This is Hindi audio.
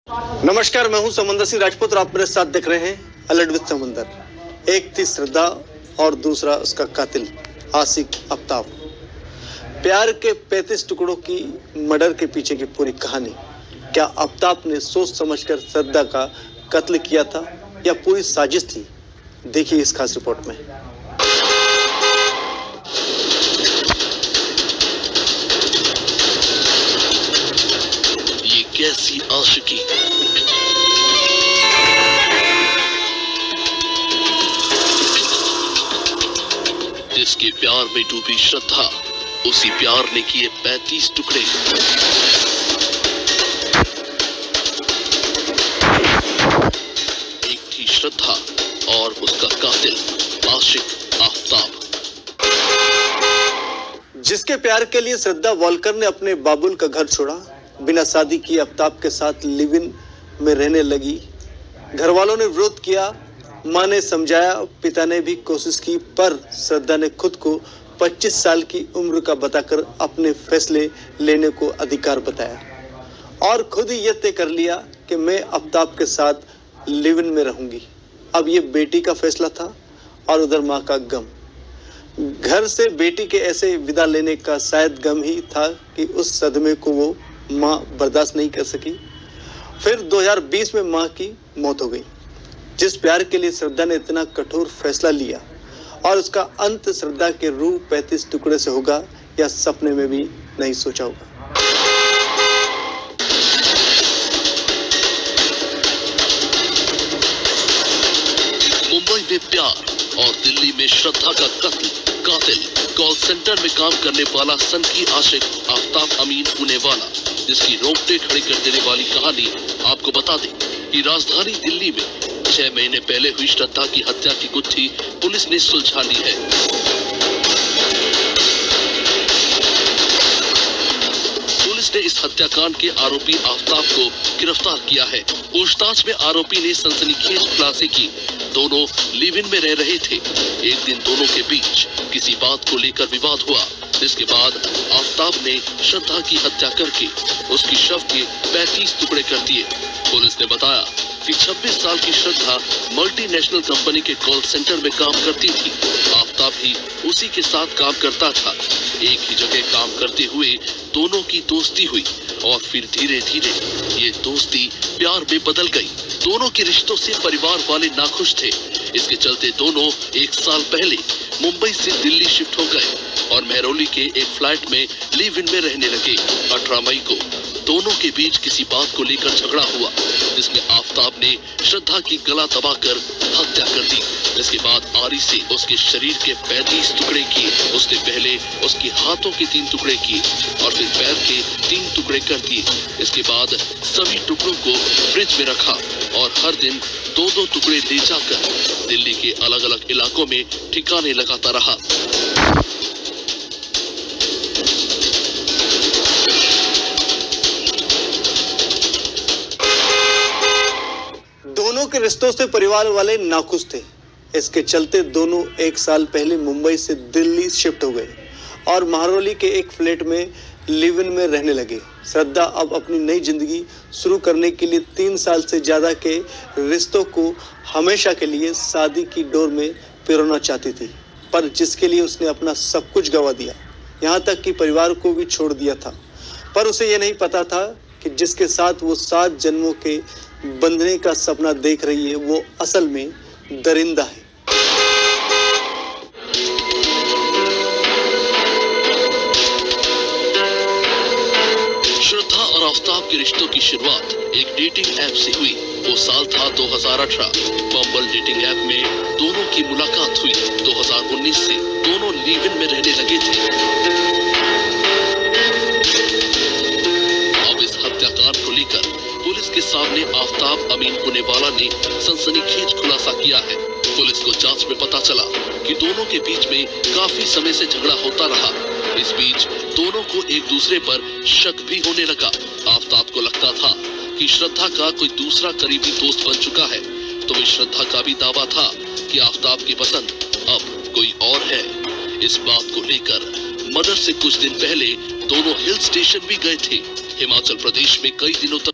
नमस्कार, मैं हूं समंदर सिंह राजपूत और आप मेरे साथ देख रहे हैं अलर्ट विद समंदर। एक थी श्रद्धा और दूसरा उसका कातिल आशिक आफ्ताब। प्यार के 35 टुकड़ों की मर्डर के पीछे की पूरी कहानी। क्या आफ्ताब ने सोच समझकर श्रद्धा का कत्ल किया था या पूरी साजिश थी? देखिए इस खास रिपोर्ट में। ये कैसी आशिकी, जिसके प्यार में डूबी श्रद्धा, उसी प्यार ने किए 35 टुकड़े। एक थी श्रद्धा और उसका कातिल आशिक आफ्ताब। जिसके प्यार के लिए श्रद्धा वॉलकर ने अपने बाबुल का घर छोड़ा, बिना शादी किए आफ्ताब के साथ लिव इन में रहने लगी। घर वालों ने विरोध किया, मां ने समझाया, पिता ने भी कोशिश की, पर श्रद्धा ने खुद को 25 साल की उम्र का बताकर अपने फैसले लेने को अधिकार बताया और खुद ही यह तय कर लिया कि मैं आफ्ताब के साथ लिव इन में रहूंगी। अब ये बेटी का फैसला था और उधर मां का गम। घर से बेटी के ऐसे विदा लेने का शायद गम ही था कि उस सदमे को वो मां बर्दाश्त नहीं कर सकी। फिर 2020 में मां की मौत हो गई। जिस प्यार के लिए श्रद्धा ने इतना कठोर फैसला लिया और उसका अंत श्रद्धा के रूह 35 टुकड़े से होगा, या सपने में भी नहीं सोचा होगा। मुंबई में प्यार और दिल्ली में श्रद्धा का कत्ल। कातिल कॉल सेंटर में काम करने वाला सनकी आशिक आफ्ताब अमीन पुणेवाला, जिसकी रोंगटे खड़े कर देने वाली कहानी। आपको बता दें कि राजधानी दिल्ली में 6 महीने पहले हुई श्रद्धा की हत्या की गुत्थी पुलिस ने सुलझा ली है। पुलिस ने इस हत्याकांड के आरोपी आफ्ताब को गिरफ्तार किया है। पूछताछ में आरोपी ने सनसनीखेज खुलासे की। दोनों लिव इन में रह रहे थे। एक दिन दोनों के बीच किसी बात को लेकर विवाद हुआ, जिसके बाद आफ्ताब ने श्रद्धा की हत्या करके उसकी शव के 35 टुकड़े कर दिए। पुलिस ने बताया कि 26 साल की श्रद्धा मल्टीनेशनल कंपनी के कॉल सेंटर में काम करती थी। आफ्ताब भी उसी के साथ काम करता था। एक ही जगह काम करते हुए दोनों की दोस्ती हुई और फिर धीरे धीरे ये दोस्ती प्यार में बदल गई। दोनों के रिश्तों से परिवार वाले नाखुश थे। इसके चलते दोनों 1 साल पहले मुंबई से दिल्ली शिफ्ट हो गए और मेहरौली के एक फ्लैट में लिव इन में रहने लगे। 18 मई को दोनों के बीच किसी बात को लेकर झगड़ा हुआ, जिसमें आफ्ताब ने श्रद्धा की गला दबाकर हत्या कर दी। इसके बाद आरी से उसके शरीर के 35 टुकड़े किए। उसने पहले उसके हाथों के 3 टुकड़े किए और फिर पैर के 3 टुकड़े कर दिए। इसके बाद सभी टुकड़ों को फ्रिज में रखा और हर दिन 2-2 टुकड़े ले जाकर दिल्ली के अलग अलग इलाकों में ठिकाने लगाता रहा। दोनों के रिश्तों से परिवार वाले नाखुश थे। इसके चलते दोनों 1 साल पहले मुंबई से दिल्ली शिफ्ट हो गए और महरौली के एक फ्लैट में लिव इन में रहने लगे। श्रद्धा अब अपनी नई जिंदगी शुरू करने के लिए 3 साल से ज्यादा के रिश्तों को हमेशा के लिए शादी की डोर में पिरोना चाहती थी, पर जिसके लिए उसने अपना सब कुछ गंवा दिया, यहाँ तक कि परिवार को भी छोड़ दिया था। पर उसे ये नहीं पता था कि जिसके साथ वो 7 जन्मों के बंधने का सपना देख रही है, वो असल में दरिंदा है। श्रद्धा और आफ्ताब के रिश्तों की शुरुआत एक डेटिंग ऐप से हुई। वो साल था 2018। बम्बल डेटिंग ऐप में दोनों की मुलाकात हुई। 2019 से दोनों लिव इन में रहने लगे थे। अब इस हत्याकांड को लेकर पुलिस के सामने आफ्ताब अमीन पुणेवाला ने सनसनीखेज खुलासा किया है। पुलिस को जांच में पता चला कि दोनों के बीच में काफी समय से झगड़ा होता रहा। इस बीच दोनों को एक दूसरे पर शक भी होने लगा। आफ्ताब को लगता था कि श्रद्धा का कोई दूसरा करीबी दोस्त बन चुका है, तो वही श्रद्धा का भी दावा था कि आफ्ताब की पसंद अब कोई और है। इस बात को लेकर मर्डर से कुछ दिन पहले दोनों हिल स्टेशन भी गए थे। हिमाचल प्रदेश में कई दिनों तक